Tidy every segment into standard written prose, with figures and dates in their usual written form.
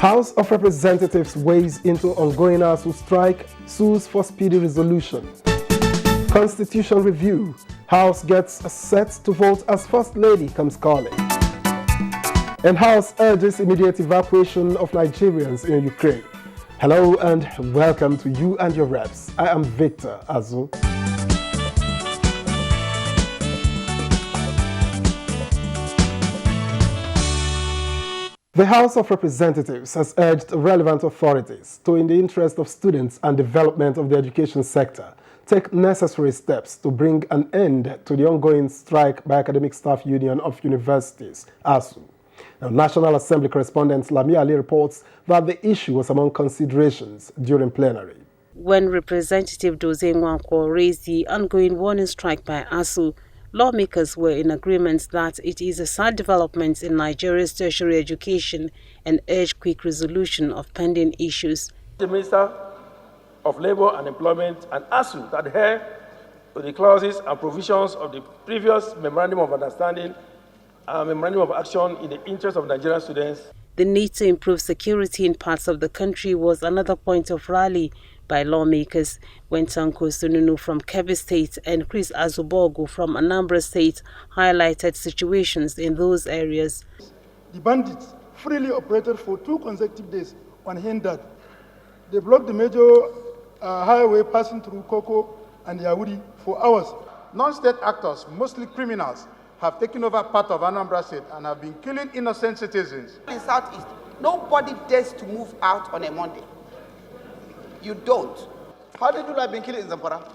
House of Representatives weighs into ongoing ASUU strike, sues for speedy resolution. Constitution review. House gets set to vote as First Lady comes calling. And House urges immediate evacuation of Nigerians in Ukraine. Hello and welcome to You and Your Reps. I am Victor Azu. The House of Representatives has urged relevant authorities to, in the interest of students and development of the education sector, take necessary steps to bring an end to the ongoing strike by Academic Staff Union of Universities, ASUU. Now, National Assembly correspondent Lamia Ali reports that the issue was among considerations during plenary. When Representative Doze Nwankwo raised the ongoing warning strike by ASUU, lawmakers were in agreement that it is a sad development in Nigeria's tertiary education and urged quick resolution of pending issues. The Minister of Labour and Employment and ASUU to adhere to the clauses and provisions of the previous Memorandum of Understanding and Memorandum of Action in the interest of Nigerian students. The need to improve security in parts of the country was another point of rally by lawmakers when Tanko Sununu from Kebbi State and Chris Azubogu from Anambra State highlighted situations in those areas. The bandits freely operated for 2 consecutive days unhindered. They blocked the major highway passing through Koko and Yawuri for hours. Non-state actors, mostly criminals, have taken over part of Anambra State and have been killing innocent citizens. In Southeast, nobody dares to move out on a Monday. You don't. How many people have been killed in Zamfara?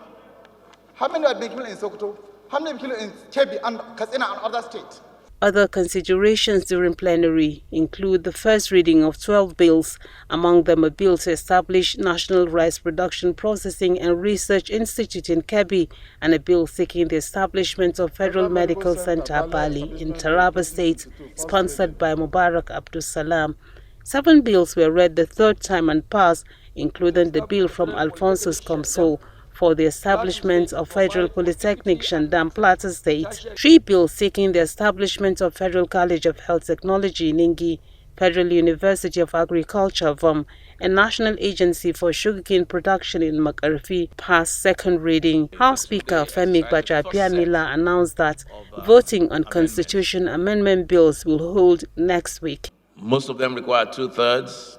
How many have been killed in Sokoto? How many have been killed in Kebbi and Katsina and other states? Other considerations during plenary include the first reading of 12 bills, among them a bill to establish National Rice Production Processing and Research Institute in Kebbi and a bill seeking the establishment of Federal Medical Center Bali in Taraba State, sponsored by Mubarak Abdul Salam. 7 bills were read the third time and passed, including the bill from Alphonsus Komsol for the establishment of Federal Polytechnic Shandam Plateau State, 3 bills seeking the establishment of Federal College of Health Technology Ningi, Federal University of Agriculture VUM, and National Agency for Sugarcane Production in Makarfi passed second reading. House Speaker Femi Gbajabiamila announced that voting on constitution amendment bills will hold next week. Most of them require 2/3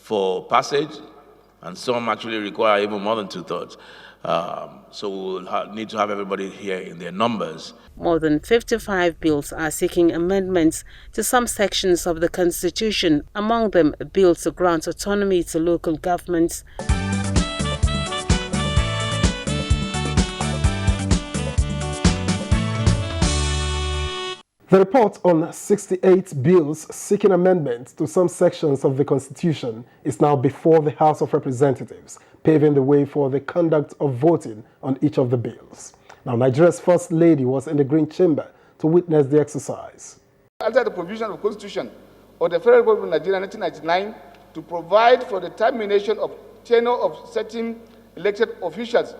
for passage, and some actually require even more than 2/3. So we'll need to have everybody here in their numbers. More than 55 bills are seeking amendments to some sections of the Constitution, among them a bill to grant autonomy to local governments. The report on 68 bills seeking amendments to some sections of the Constitution is now before the House of Representatives, paving the way for the conduct of voting on each of the bills. Now, Nigeria's First Lady was in the Green Chamber to witness the exercise. Under the provision of the Constitution of the Federal Republic of Nigeria 1999 to provide for the termination of tenure of certain elected officials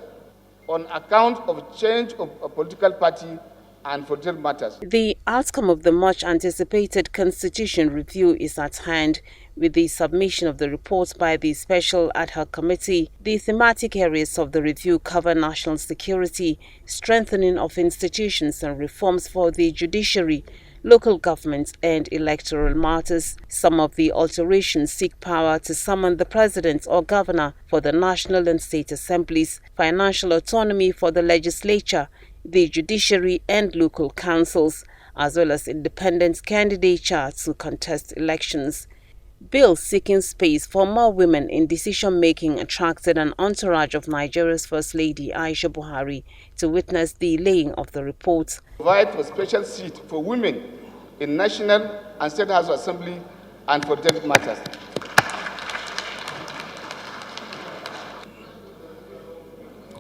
on account of change of a political party and for jail matters. The outcome of the much-anticipated constitution review is at hand, with the submission of the report by the Special Ad Hoc Committee. The thematic areas of the review cover national security, strengthening of institutions and reforms for the judiciary, local government and electoral matters. Some of the alterations seek power to summon the president or governor for the national and state assemblies, financial autonomy for the legislature, the judiciary and local councils, as well as independent candidature to contest elections. Bills seeking space for more women in decision-making attracted an entourage of Nigeria's First Lady Aisha Buhari to witness the laying of the report. Provide for special seat for women in National and State House of Assembly and for debt matters.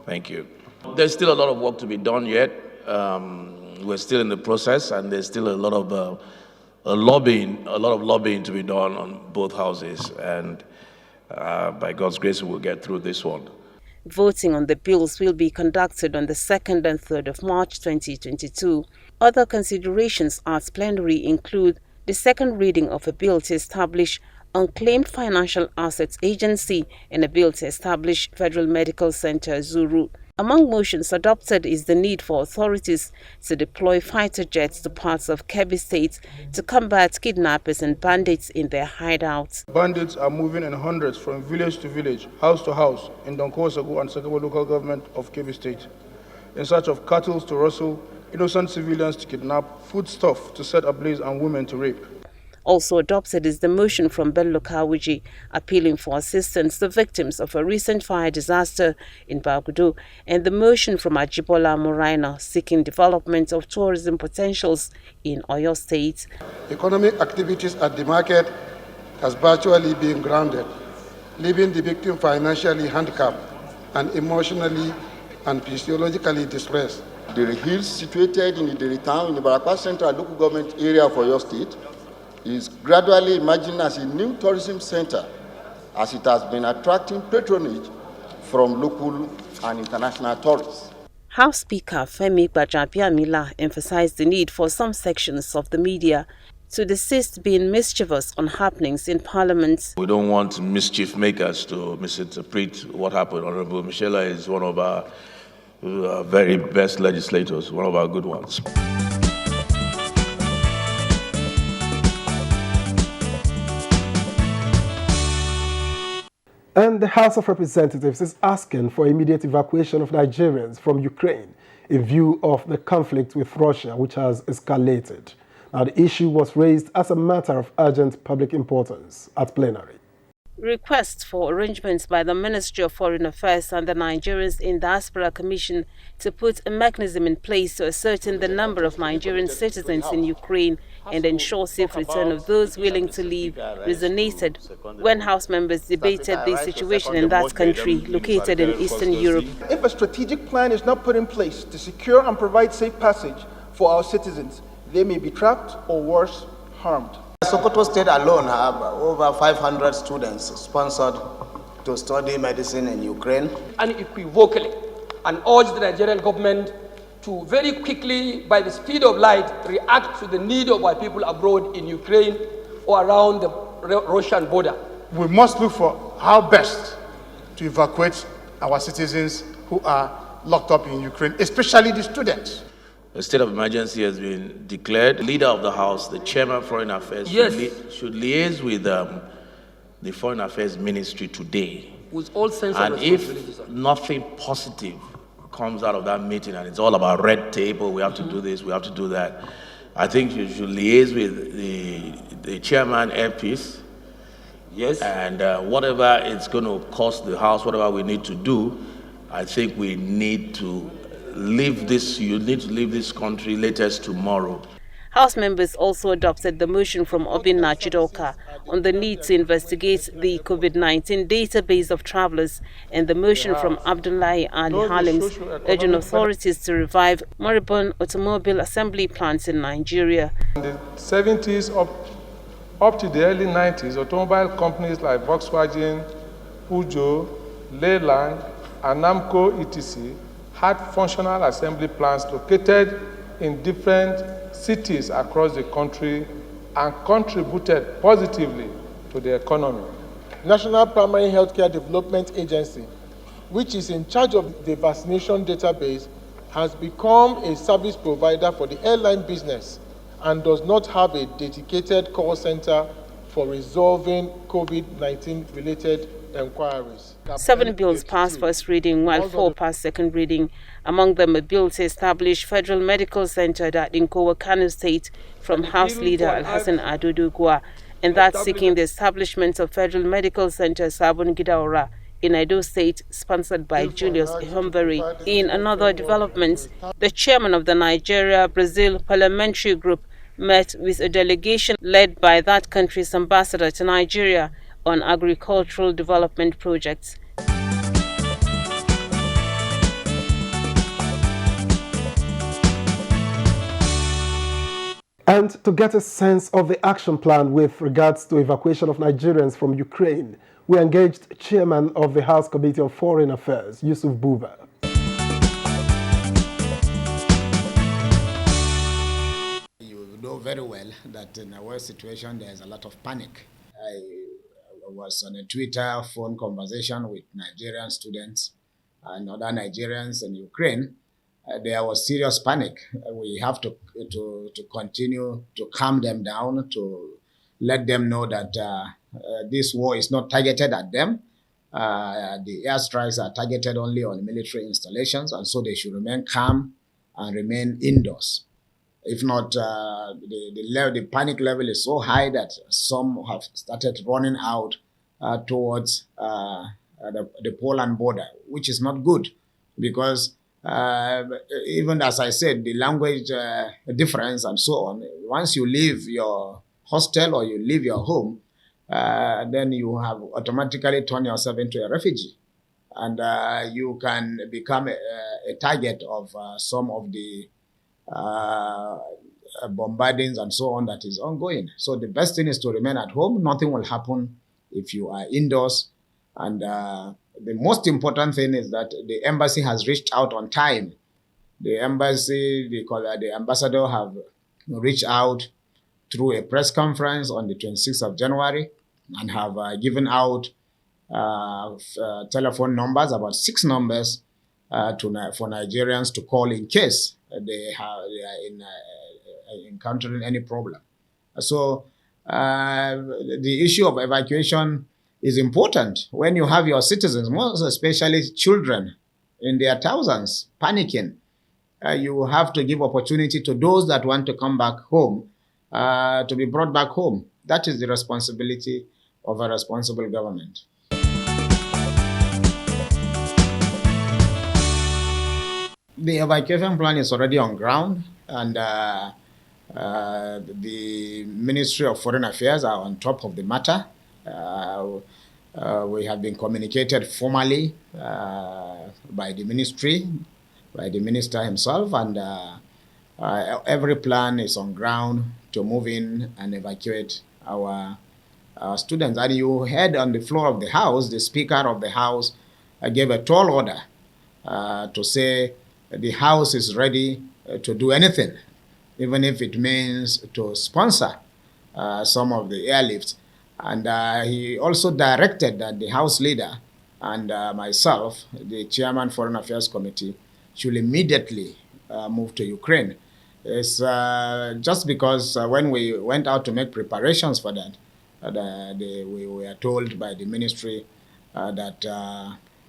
Thank you. There's still a lot of work to be done yet. We're still in the process, and there's still a lot of lobbying to be done on both houses. And by God's grace, we'll get through this one. Voting on the bills will be conducted on the 2nd and 3rd of March 2022. Other considerations at plenary include the second reading of a bill to establish Unclaimed Financial Assets Agency and a bill to establish Federal Medical Center Zuru. Among motions adopted is the need for authorities to deploy fighter jets to parts of Kebbi State to combat kidnappers and bandits in their hideouts. Bandits are moving in hundreds from village to village, house to house in Donkosagu and Sakabo local government of Kebbi State, in search of cattle to rustle, innocent civilians to kidnap, foodstuff to set ablaze, and women to rape. Also adopted is the motion from Bello Kawiji appealing for assistance to victims of a recent fire disaster in Bagudu, and the motion from Ajibola Moraina seeking development of tourism potentials in Oyo State. Economic activities at the market has virtually been grounded, leaving the victim financially handicapped and emotionally and physiologically distressed. The hills situated in the town in the Barakwa Central local government area of Oyo State is gradually emerging as a new tourism center, as it has been attracting patronage from local and international tourists. House Speaker Femi Gbajabiamila emphasized the need for some sections of the media to desist being mischievous on happenings in Parliament. We don't want mischief makers to misinterpret what happened. Honorable Michela is one of our very best legislators, one of our good ones. And the House of Representatives is asking for immediate evacuation of Nigerians from Ukraine in view of the conflict with Russia, which has escalated. Now, the issue was raised as a matter of urgent public importance at plenary. Requests for arrangements by the Ministry of Foreign Affairs and the Nigerians in Diaspora Commission to put a mechanism in place to ascertain the number of Nigerian citizens in Ukraine and ensure safe return of those willing to leave resonated when House members debated the situation in that country located in Eastern Europe. If a strategic plan is not put in place to secure and provide safe passage for our citizens, they may be trapped or worse, harmed. Sokoto State alone have over 500 students sponsored to study medicine in Ukraine. Unequivocally, and urge the Nigerian government to very quickly, by the speed of light, react to the need of our people abroad in Ukraine or around the Russian border. We must look for how best to evacuate our citizens who are locked up in Ukraine, especially the students. A state of emergency has been declared. The leader of the House, the chairman of Foreign Affairs, should liaise with the Foreign Affairs Ministry today. With all sense and of responsibility, if nothing positive comes out of that meeting and it's all about red tape, or we have to do this, we have to do that, I think you should liaise with the chairman, Air Peace. Yes. And whatever it's going to cost the House, whatever we need to do, I think we need to leave this, you need to leave this country latest tomorrow. House members also adopted the motion from Obinna Chidoka on the need to investigate the COVID-19 database of travelers, and the motion from Abdullahi Ali Halims urging authorities to revive moribund automobile assembly plants in Nigeria. In the 70s up to the early 90s, automobile companies like Volkswagen, Peugeot, Leyland, and Namco etc. had functional assembly plants located in different cities across the country and contributed positively to the economy. National Primary Healthcare Development Agency, which is in charge of the vaccination database, has become a service provider for the airline business and does not have a dedicated call center for resolving COVID-19 related inquiries. 7 bills passed first reading, while 4 passed second reading. Among them, a bill to establish Federal Medical Center at Inkowa, Kano State, from House Leader Alhassan Adudugwa, and that seeking the establishment of Federal Medical Center Sabon Gidaura in Edo State, sponsored by Julius Ihomberi. In another development, the chairman of the Nigeria-Brazil Parliamentary Group met with a delegation led by that country's ambassador to Nigeria on agricultural development projects. And to get a sense of the action plan with regards to evacuation of Nigerians from Ukraine, we engaged Chairman of the House Committee on Foreign Affairs, Yusuf Buba. You know very well that in our situation there is a lot of panic. I was on a Twitter phone conversation with Nigerian students and other Nigerians in Ukraine. There was serious panic. We have to continue to calm them down, to let them know that this war is not targeted at them. The airstrikes are targeted only on military installations, and so they should remain calm and remain indoors. If not, the panic level is so high that some have started running out towards the Poland border, which is not good, because even as I said, the language difference and so on, once you leave your hostel or you leave your home, then you have automatically turned yourself into a refugee. And you can become a target of some of the bombardings and so on that is ongoing. So the best thing is to remain at home. Nothing will happen if you are indoors. And the most important thing is that the embassy has reached out on time. The embassy, the ambassador have reached out through a press conference on the 26th of January and have given out telephone numbers, about 6 numbers for Nigerians to call in case they are encountering any problem. So the issue of evacuation is important when you have your citizens, most especially children in their thousands, panicking. You have to give opportunity to those that want to come back home to be brought back home. That is the responsibility of a responsible government. The evacuation plan is already on ground, and the Ministry of Foreign Affairs are on top of the matter. We have been communicated formally by the ministry, by the minister himself, and every plan is on ground to move in and evacuate our students. And you heard on the floor of the House, the Speaker of the House gave a tall order to say the House is ready to do anything, even if it means to sponsor some of the airlifts. And he also directed that the House leader and myself, the Chairman Foreign Affairs Committee, should immediately move to Ukraine. It's just because when we went out to make preparations for that, we were told by the ministry that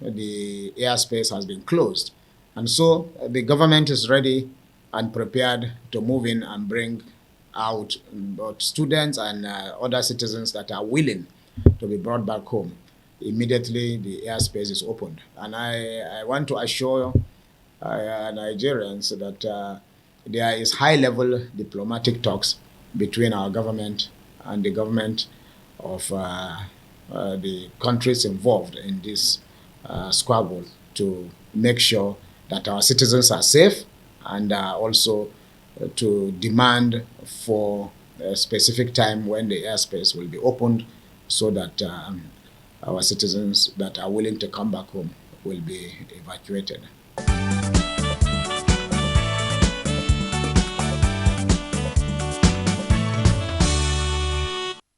the airspace has been closed. And so the government is ready and prepared to move in and bring out both students and other citizens that are willing to be brought back home. Immediately the airspace is opened. And I want to assure Nigerians that there is high-level diplomatic talks between our government and the government of the countries involved in this squabble to make sure that our citizens are safe, and also to demand for a specific time when the airspace will be opened so that our citizens that are willing to come back home will be evacuated.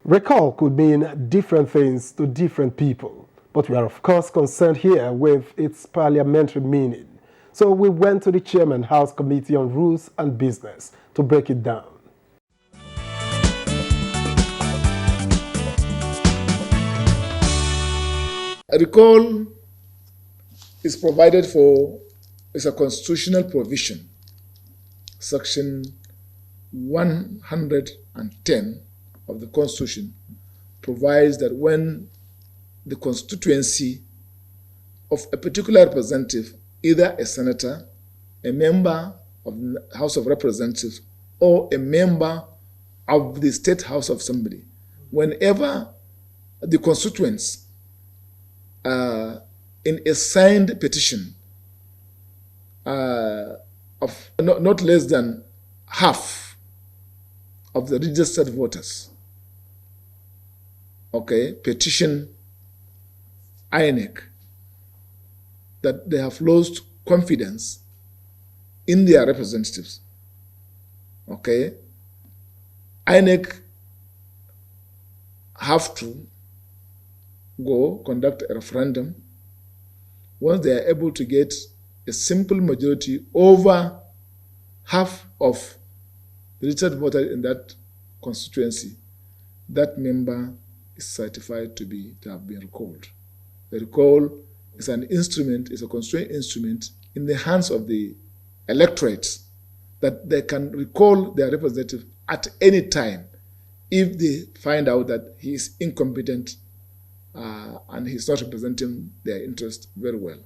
Recall could mean different things to different people, but we are of course concerned here with its parliamentary meaning. So we went to the Chairman House Committee on Rules and Business to break it down. A recall is provided for, is a constitutional provision. Section 110 of the Constitution provides that when the constituency of a particular representative, either a senator, a member of the House of Representatives, or a member of the State House of Assembly, whenever the constituents in a signed petition of not less than half of the registered voters, petition INEC that they have lost confidence in their representatives. INEC have to go conduct a referendum. Once they are able to get a simple majority over half of the registered voters in that constituency, that member is certified to have been recalled. The recall is an instrument, is a constraint instrument in the hands of the electorates that they can recall their representative at any time if they find out that he is incompetent and he's not representing their interest very well.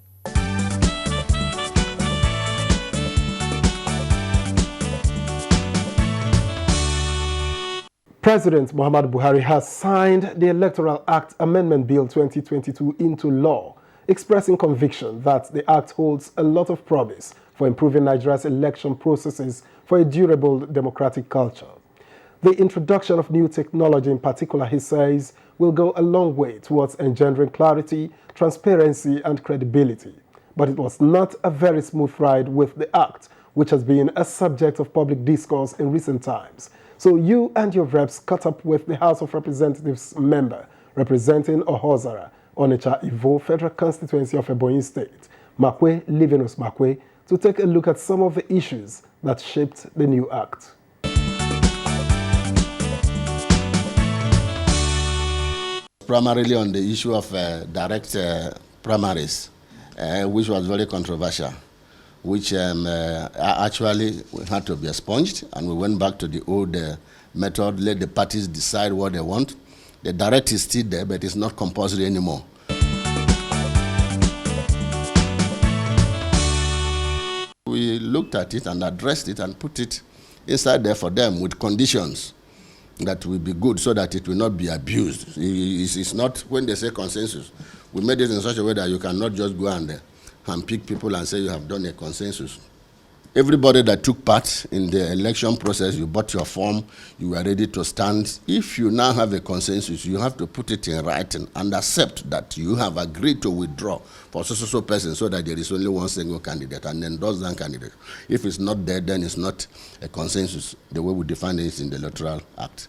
President Muhammadu Buhari has signed the Electoral Act Amendment Bill 2022 into law, expressing conviction that the act holds a lot of promise for improving Nigeria's election processes for a durable democratic culture. The introduction of new technology in particular, he says, will go a long way towards engendering clarity, transparency, and credibility. But it was not a very smooth ride with the act, which has been a subject of public discourse in recent times. So you and your reps caught up with the House of Representatives member representing Ohozara, Onitsha Ivo Federal Constituency of Ebonyi State, Makwe Livinus Makwe, to take a look at some of the issues that shaped the new act. Primarily on the issue of direct primaries, which was very controversial, which actually had to be expunged, and we went back to the old method, let the parties decide what they want. The direct is still there, but it's not compulsory anymore. We looked at it and addressed it and put it inside there for them with conditions that will be good so that it will not be abused. It's not, when they say consensus, we made it in such a way that you cannot just go and pick people and say you have done a consensus. Everybody that took part in the election process, you bought your form, you were ready to stand. If you now have a consensus, you have to put it in writing and accept that you have agreed to withdraw for so person so that there is only one single candidate and endorse that candidate. If it's not there, then it's not a consensus, the way we define it in the Electoral Act.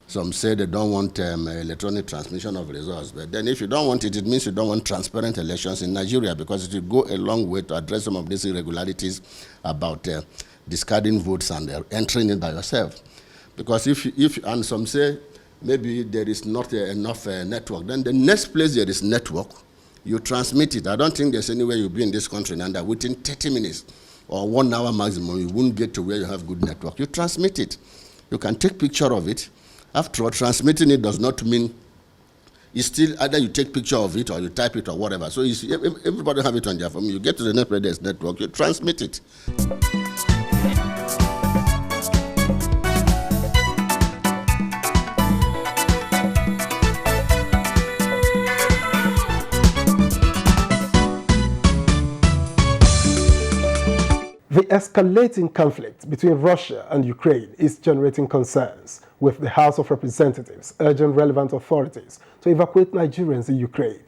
Some say they don't want electronic transmission of results. But then if you don't want it, it means you don't want transparent elections in Nigeria, because it will go a long way to address some of these irregularities about discarding votes and entering it by yourself. Because and some say maybe there is not enough network, then the next place there is network, you transmit it. I don't think there's anywhere you'll be in this country now that within 30 minutes or 1 hour maximum, you won't get to where you have good network. You transmit it. You can take picture of it. After all, transmitting it does not mean it's still either you take picture of it or you type it or whatever. So everybody have it on their phone. You get to the next place, there's network, you transmit it. The escalating conflict between Russia and Ukraine is generating concerns, with the House of Representatives urging relevant authorities to evacuate Nigerians in Ukraine.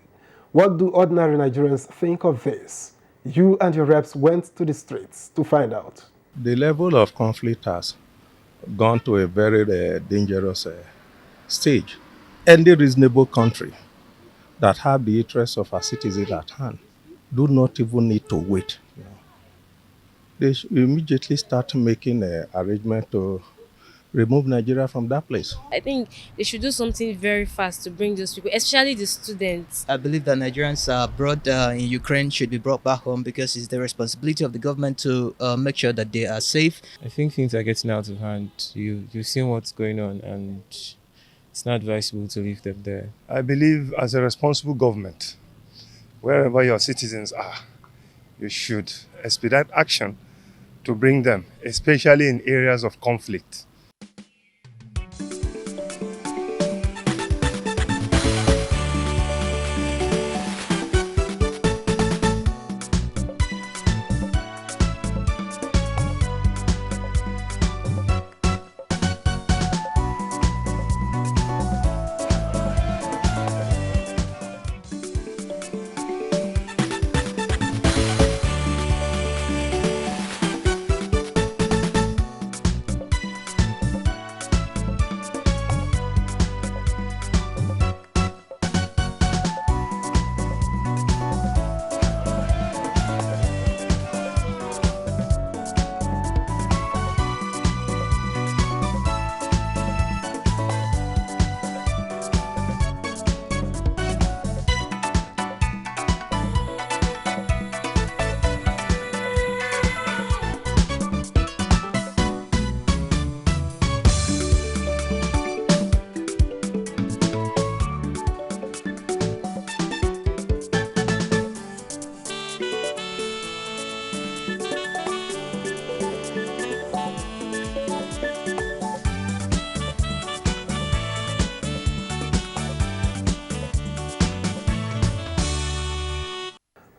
What do ordinary Nigerians think of this? You and your reps went to the streets to find out. The level of conflict has gone to a very dangerous stage. Any reasonable country that have the interests of our citizens at hand do not even need to wait. They should immediately start making an arrangement to remove Nigeria from that place. I think they should do something very fast to bring those people, especially the students. I believe that Nigerians brought in Ukraine should be brought back home, because it's the responsibility of the government to make sure that they are safe. I think things are getting out of hand. You've seen what's going on, and it's not advisable to leave them there. I believe as a responsible government, wherever your citizens are, you should expedite action to bring them, especially in areas of conflict.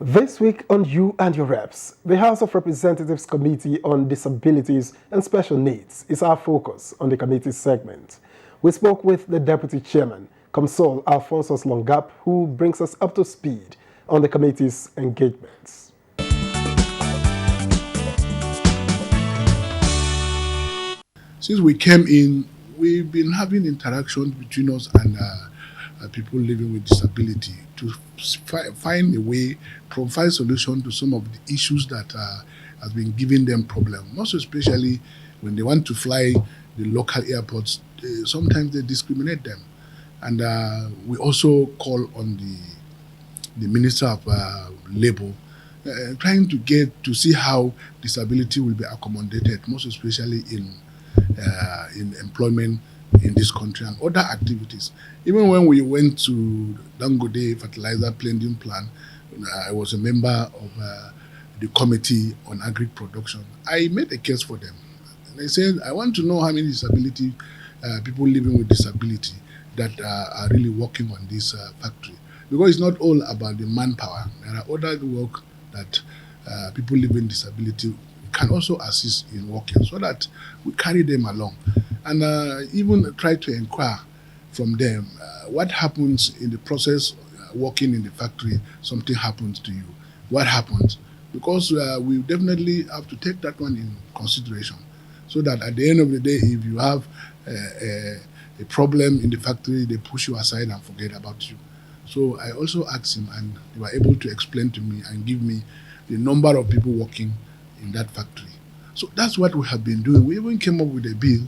This week on You and Your Reps, the House of Representatives Committee on Disabilities and Special Needs is our focus on the committee segment. We spoke with the Deputy Chairman, Komsol Alphonsus Longgap, who brings us up to speed on the committee's engagements. Since we came in, we've been having interactions between us and people living with disability to find a way, provide solution to some of the issues that has been giving them problem. Most especially when they want to fly the local airports, sometimes they discriminate them. And we also call on the Minister of Labour, trying to get to see how disability will be accommodated, most especially in employment in this country and other activities. Even when we went to Dangote fertilizer blending plant, I was a member of the committee on agri production. I made a case for them. And I said, I want to know how many disability people living with disability that are really working on this factory. Because it's not all about the manpower. There are other work that people living with disability can also assist in working, so that we carry them along and even try to inquire from them what happens in the process working in the factory. Something happens to you, what happens? Because we definitely have to take that one in consideration, so that at the end of the day, if you have a problem in the factory, they push you aside and forget about you. So I also asked him, and they were able to explain to me and give me the number of people working in that factory. So that's what we have been doing. We even came up with a bill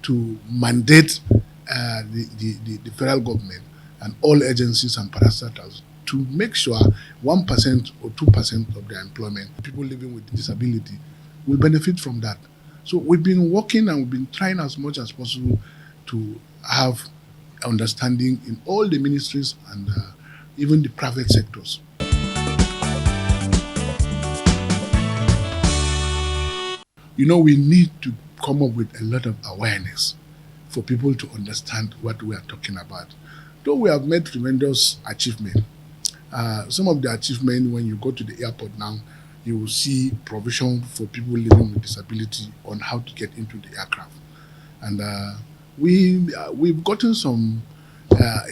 to mandate the federal government and all agencies and parastatals to make sure 1% or 2% of their employment, people living with disability, will benefit from that. So we've been working and we've been trying as much as possible to have understanding in all the ministries and even the private sectors. You know, we need to come up with a lot of awareness for people to understand what we are talking about. Though we have made tremendous achievement, some of the achievement, when you go to the airport now, you will see provision for people living with disability on how to get into the aircraft. And we've gotten some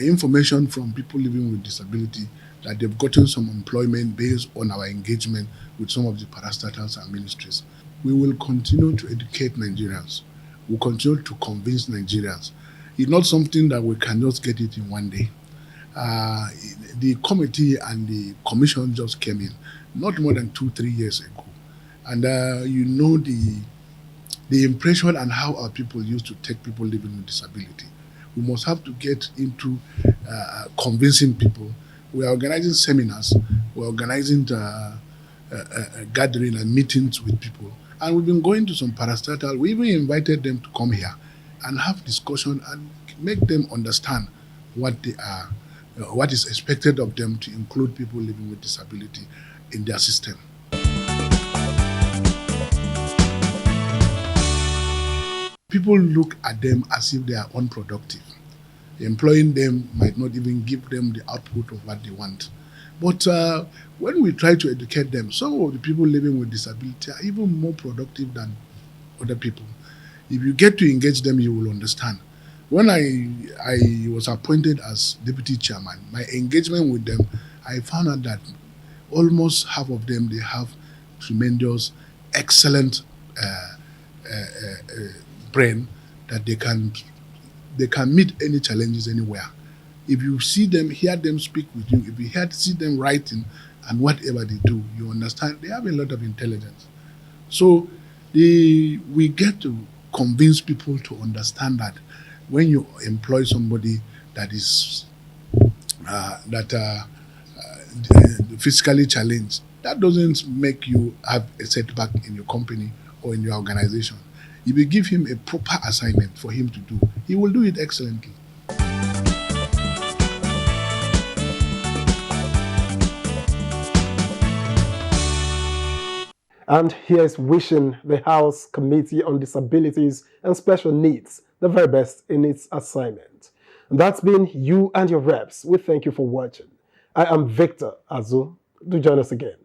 information from people living with disability that they've gotten some employment based on our engagement with some of the parastatals and ministries. We will continue to educate Nigerians. We'll continue to convince Nigerians. It's not something that we can just get it in one day. The committee and the commission just came in not more than 2-3 years ago. And you know the impression and how our people used to take people living with disability. We must have to get into convincing people. We are organizing seminars. We're organizing gathering and meetings with people. And we've been going to some parastatal. We even invited them to come here and have discussion and make them understand what they are, what is expected of them to include people living with disability in their system. People look at them as if they are unproductive. Employing them might not even give them the output of what they want. But when we try to educate them, some of the people living with disability are even more productive than other people. If you get to engage them, you will understand. When I was appointed as deputy chairman, my engagement with them, I found out that almost half of them, they have tremendous, excellent brain that they can meet any challenges anywhere. If you see them, hear them speak with you, if you see them writing and whatever they do, you understand they have a lot of intelligence. So we get to convince people to understand that when you employ somebody that is physically challenged, that doesn't make you have a setback in your company or in your organization. If you give him a proper assignment for him to do, he will do it excellently. And here's wishing the House Committee on Disabilities and Special Needs the very best in its assignment. And that's been You and Your Reps. We thank you for watching. I am Victor Azu. Do join us again.